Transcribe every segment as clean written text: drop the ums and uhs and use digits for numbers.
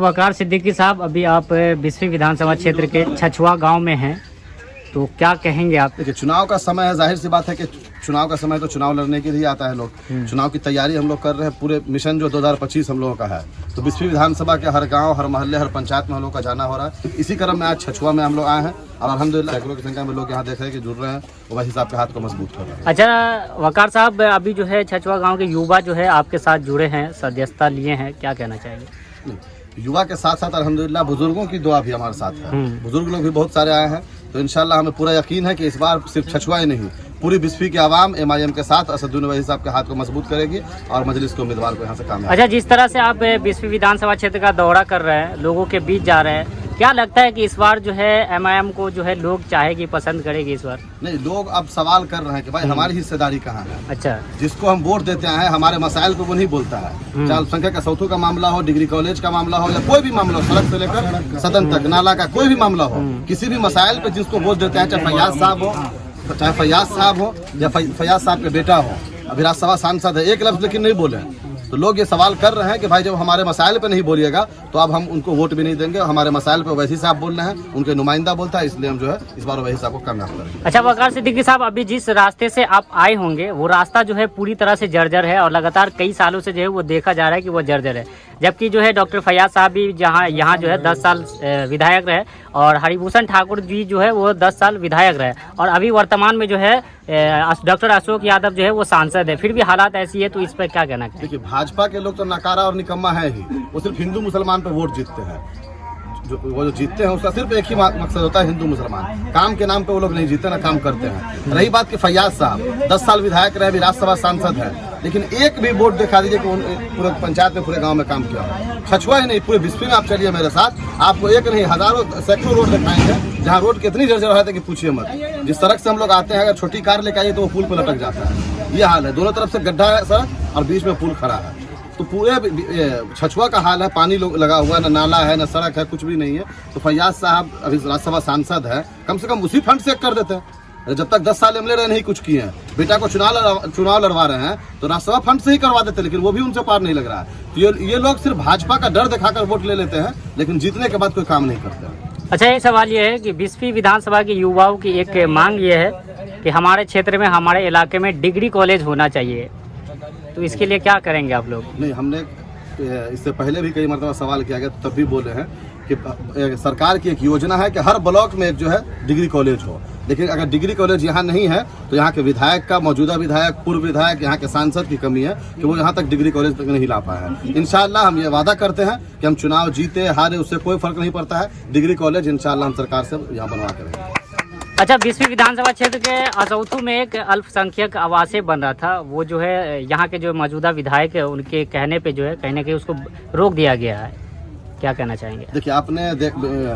वकार सिद्दीकी साहब, अभी आप 20वीं विधानसभा क्षेत्र के छछुआ गांव में हैं, तो क्या कहेंगे आप? देखिए, चुनाव का समय है, जाहिर सी बात है कि चुनाव का समय तो चुनाव लड़ने के लिए आता है लोग। चुनाव की तैयारी हम लोग कर रहे हैं, पूरे मिशन जो 2025 हम लोगों का है, तो 20वीं विधानसभा के हर गांव, हर मोहल्ले, हर पंचायत में हम लोग का जाना हो रहा है। इसी क्रम में आज छछुआ में हम लोग आए हैं और अल्हम्दुलिल्लाह सैकड़ों की संख्या में लोग यहाँ देख रहे हैं कि जुड़ रहे हैं, वो वही साहब के हाथ को मजबूत कर रहे हैं। अच्छा वकार साहब, अभी जो है छछुआ गाँव के युवा जो है आपके साथ जुड़े हैं, सदस्यता लिए हैं, क्या कहना चाहेंगे? युवा के साथ साथ अल्हम्दुलिल्लाह बुजुर्गों की दुआ भी हमारे साथ है। बुजुर्ग लोग भी बहुत सारे आए हैं, तो इंशाल्लाह हमें पूरा यकीन है कि इस बार सिर्फ छछुआ ही नहीं, पूरी 20वीं की आवाम MIM के साथ असदुद्दीन ओवैसी साहब के हाथ को मजबूत करेगी और मजलिस के उम्मीदवार को यहाँ से कामयाब। अच्छा, जिस तरह से आप 20वीं विधानसभा क्षेत्र का दौरा कर रहे हैं, लोगों के बीच जा रहे हैं, क्या लगता है कि इस बार जो है MIM को जो है लोग चाहेगी, पसंद करेगी इस बार? नहीं, लोग अब सवाल कर रहे हैं कि भाई हमारी हिस्सेदारी कहाँ है। अच्छा, जिसको हम वोट देते हैं, हमारे मसाइल को वो नहीं बोलता है, चाहे अल्पसंख्यक का सौथू का मामला हो, डिग्री कॉलेज का मामला हो, या कोई भी मामला हो, सड़क से लेकर सदन तक, नाला का कोई भी मामला हो, किसी भी मसाइल पे जिसको वोट देते हैं, चाहे फैयाज साहब हो या फैयाज साहब के बेटा हो, अभी राज्यसभा सांसद है, एक लफ्ज लेकिन नहीं बोले, तो लोग ये सवाल कर रहे हैं कि भाई जब हमारे मसाइल पे नहीं बोलिएगा तो अब हम उनको वोट भी नहीं देंगे। हमारे मसाइल पे ओवैसी साहब बोल रहे हैं, उनके नुमाइंदा बोलता है, इसलिए हम जो है इस बार ओवैसी साहब को कामयाब करेंगे। अच्छा वकार सिद्दीकी साहब, अभी जिस रास्ते से आप आए होंगे वो रास्ता जो है पूरी तरह से जर्जर है और लगातार कई सालों से जो है वो देखा जा रहा है कि वो जर्जर है, जबकि जो है डॉक्टर फैयाज साहब भी यहाँ जो है 10 साल विधायक रहे और हरिभूषण ठाकुर जी जो है वो 10 साल विधायक रहे और अभी वर्तमान में जो है डॉक्टर अशोक यादव जो है वो सांसद है, फिर भी हालात ऐसी है, तो इस पर क्या कहना चाहिए? देखिए, भाजपा के लोग तो नकारा और निकम्मा है ही, वो सिर्फ हिंदू मुसलमान पे वोट जीतते हैं। वो जो जीतते हैं उसका सिर्फ एक ही मकसद होता है, हिंदू मुसलमान। काम के नाम पे वो लोग नहीं जीते, ना काम करते हैं। रही बात कि फैयाज साहब 10 साल विधायक रहे, अभी राज्यसभा सांसद है, लेकिन एक भी वोट दिखा दीजिए कि पूरे पंचायत में, पूरे गांव में काम किया हो। छछुआ ही नहीं, पूरे 20वीं में आप चलिए मेरे साथ, आपको एक नहीं हजारों सैकड़ों रोड दिखाएंगे जहाँ रोड कितनी जर्जर रहता है कि पूछिए मत। जिस सड़क से हम लोग आते हैं, अगर छोटी कार लेकर आइए तो वो पुल पर लटक जाता है, ये हाल है। दोनों तरफ से गड्ढा है सड़क और बीच में पुल खड़ा है, तो पूरे छछुआ का हाल है, पानी लगा हुआ है, न नाला है, न सड़क है, कुछ भी नहीं है। तो फैयाज साहब अभी राज्यसभा सांसद है, कम से कम उसी फंड से कर देते हैं। जब तक 10 साल MLA रहे नहीं कुछ किए हैं, बेटा को चुनाव लड़वा रहे हैं तो राज्यसभा फंड से ही करवा देते, लेकिन वो भी उनसे पार नहीं लग रहा है। तो ये लोग सिर्फ भाजपा का डर दिखाकर वोट ले लेते हैं, लेकिन जीतने के बाद कोई काम नहीं करते। अच्छा, एक सवाल ये है कि 20वीं विधानसभा के युवाओं की एक मांग ये है कि हमारे क्षेत्र में, हमारे इलाके में डिग्री कॉलेज होना चाहिए, तो इसके लिए क्या करेंगे आप लोग? नहीं, हमने इससे पहले भी कई मरतबा सवाल किया गया, तब भी बोले हैं कि सरकार की एक योजना है कि हर ब्लॉक में एक जो है डिग्री कॉलेज हो, लेकिन अगर डिग्री कॉलेज यहाँ नहीं है तो यहाँ के विधायक का, मौजूदा विधायक, पूर्व विधायक, यहाँ के सांसद की कमी है कि वो यहाँ तक डिग्री कॉलेज तक नहीं ला पाया है। इंशाल्लाह हम ये वादा करते हैं कि हम चुनाव जीते हारे उससे कोई फर्क नहीं पड़ता है, डिग्री कॉलेज इंशाल्लाह हम सरकार से यहाँ बनवा करेंगे। अच्छा, 20वीं विधानसभा क्षेत्र के असौथू में एक अल्पसंख्यक आवासीय बन रहा था, वो जो है यहाँ के जो मौजूदा विधायक है उनके कहने पे जो है कहीं ना कहीं उसको रोक दिया गया है, क्या कहना चाहेंगे? देखिए, आपने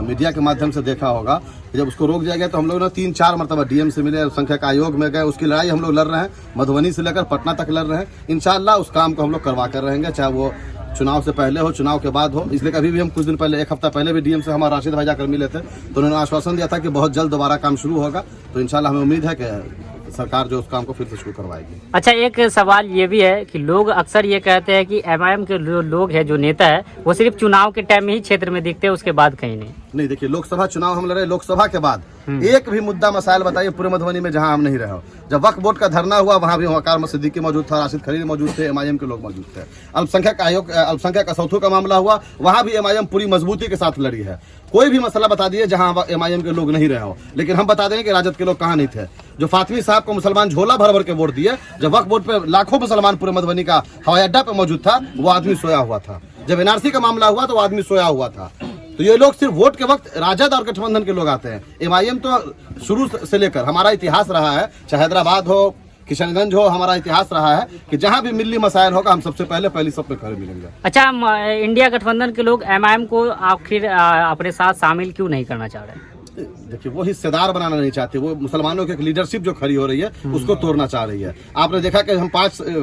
मीडिया के माध्यम से देखा होगा कि जब उसको रोक दिया गया तो हम लोग 3-4 मरतबा DM से मिले, अल्पसंख्यक आयोग में गए, उसकी लड़ाई हम लोग लड़ रहे हैं, मधुबनी से लेकर पटना तक लड़ रहे हैं। इंशाल्लाह उस काम को हम लोग करवा कर रहेंगे, चाहे वो चुनाव से पहले हो, चुनाव के बाद हो। इसलिए कभी भी हम कुछ दिन पहले, 1 हफ्ता पहले भी DM से हमारा राशिद भाई जाकर मिले थे, तो उन्होंने आश्वासन दिया था कि बहुत जल्द दोबारा काम शुरू होगा, तो इंशाल्लाह हमें उम्मीद है कि सरकार जो उस काम को फिर से शुरू करवाएगी। अच्छा, एक सवाल ये भी है कि लोग अक्सर ये कहते हैं कि MIM के लोग हैं, जो नेता है, वो सिर्फ चुनाव के टाइम में ही क्षेत्र में दिखते हैं, उसके बाद कहीं नहीं। देखिए, लोकसभा चुनाव हम लड़े, लोकसभा के बाद एक भी मुद्दा मसाइल बताइए पूरे मधुबनी में जहां हम नहीं रहे हो। जब वक्फ बोर्ड का धरना हुआ वहां भी वकार सिद्दीकी मौजूद था, राशिद खलील मौजूद थे, MIM के लोग मौजूद थे। अल्पसंख्यक असौथू का मामला हुआ, वहां भी MIM पूरी मजबूती के साथ लड़ी है। कोई भी मसला बता दिए जहां MIM के लोग नहीं रहे हो, लेकिन हम बता देंगे कि राजद के लोग कहाँ नहीं थे। जो फातमी साहब को मुसलमान झोला भर भर के वोट दिए, जब वक्फ बोर्ड पे लाखों मुसलमान पूरे मधुबनी का हवाई अड्डा पे मौजूद था, वो आदमी सोया हुआ था। जब NRC का मामला हुआ तो वो आदमी सोया हुआ था। तो ये लोग सिर्फ वोट के वक्त राजद और गठबंधन के लोग आते हैं। MIM तो शुरू से लेकर हमारा इतिहास रहा है, चाहे हैदराबाद हो, किशनगंज हो, हमारा इतिहास रहा है कि जहां भी मिली मसाइल होगा हम सबसे पहले पहली सब पे खड़े मिलेंगे। अच्छा, इंडिया गठबंधन के लोग MIM को आखिर अपने साथ शामिल क्यों नहीं करना चाह रहे? देखिए, वो हिस्सेदार बनाना नहीं चाहते, वो मुसलमानों की लीडरशिप जो खड़ी हो रही है उसको तोड़ना चाह रही है। आपने देखा कि हम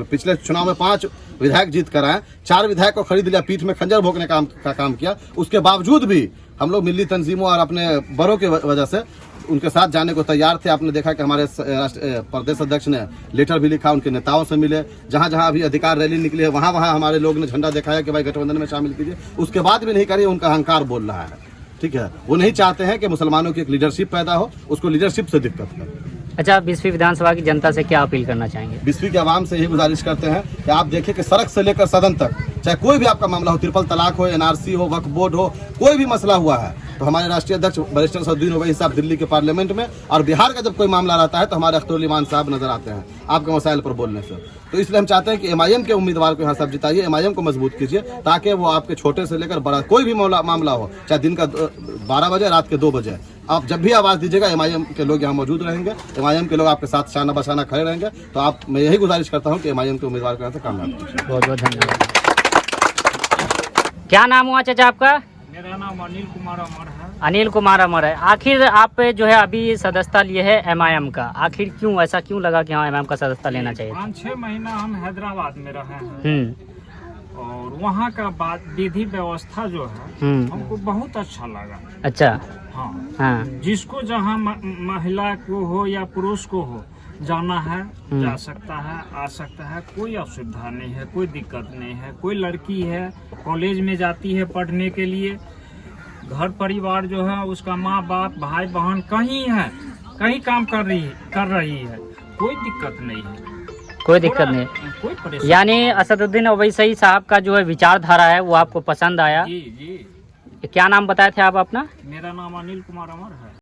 पिछले चुनाव में 5 विधायक जीत कर आए, 4 विधायक को खरीद लिया, पीठ में खंजर भोंकने का काम किया। उसके बावजूद भी हम लोग मिली तंजीमों और अपने बड़ों की वजह से उनके साथ जाने को तैयार थे। आपने देखा कि हमारे प्रदेश अध्यक्ष ने लेटर भी लिखा, उनके नेताओं से मिले, जहां जहां अभी अधिकार रैली निकली है वहां वहां हमारे लोग ने झंडा दिखाया कि भाई गठबंधन में शामिल कीजिए। उसके बाद भी नहीं करिए, उनका अहंकार बोल रहा है। ठीक है, वो नहीं चाहते हैं कि मुसलमानों की एक लीडरशिप पैदा हो, उसको लीडरशिप से दिक्कत है। अच्छा, 20वीं विधानसभा की जनता से क्या अपील करना चाहेंगे? 20वीं के आवाम से यही गुजारिश करते हैं कि आप देखिए कि सड़क से लेकर सदन तक, चाहे कोई भी आपका मामला हो, ट्रिपल तलाक हो, एनआरसी हो, वक्फ बोर्ड हो, कोई भी मसला हुआ है तो हमारे राष्ट्रीय अध्यक्ष बैरिस्टर असदुद्दीन ओवैसी साहब दिल्ली के पार्लियामेंट में, और बिहार का जब कोई मामला रहता है तो हमारे अख्तर ईमान साहब नजर आते हैं आपके मसाइल पर बोलने से। तो इसलिए हम चाहते हैं कि एमआईएम के उम्मीदवार को यहाँ सब जिताइए, एमआईएम को मजबूत कीजिए, ताकि वो आपके छोटे से लेकर बड़ा कोई भी मामला हो, चाहे दिन का 12 बजे, रात के 2 बजे, आप जब भी आवाज़ दीजिएगा एमआईएम के लोग यहाँ मौजूद रहेंगे, एमआईएम के लोग आपके साथ शाना बशाना खड़े रहेंगे। तो आप, मैं यही गुजारिश करता हूँ कि एमआईएम के उम्मीदवार को यहाँ से कामयाब कीजिए। बहुत बहुत धन्यवाद। क्या नाम हुआ चाचा आपका? मेरा नाम अनिल कुमार अमर है। अनिल कुमार अमर है। आखिर आप जो है अभी सदस्यता लिए है एमआईएम का, आखिर क्यों, ऐसा क्यों लगा कि हाँ एमआईएम का सदस्यता लेना चाहिए? 5-6 महीना हम हैदराबाद में रहे हैं और वहाँ का बात विधि व्यवस्था जो है हमको बहुत अच्छा लगा। अच्छा। हाँ, हाँ। जिसको जहाँ महिला को हो या पुरुष को हो जाना है जा सकता है, आ सकता है, कोई असुविधा नहीं है, कोई दिक्कत नहीं है। कोई लड़की है कॉलेज में जाती है पढ़ने के लिए, घर परिवार जो है उसका माँ बाप भाई बहन कहीं है, कहीं काम कर रही है, कोई दिक्कत नहीं है, कोई दिक्कत नहीं, कोई परेशानी। यानी असदुद्दीन ओवैसी साहब का जो है विचारधारा है वो आपको पसंद आया? जी जी। क्या नाम बताए थे आप अपना? मेरा नाम अनिल कुमार अमर है।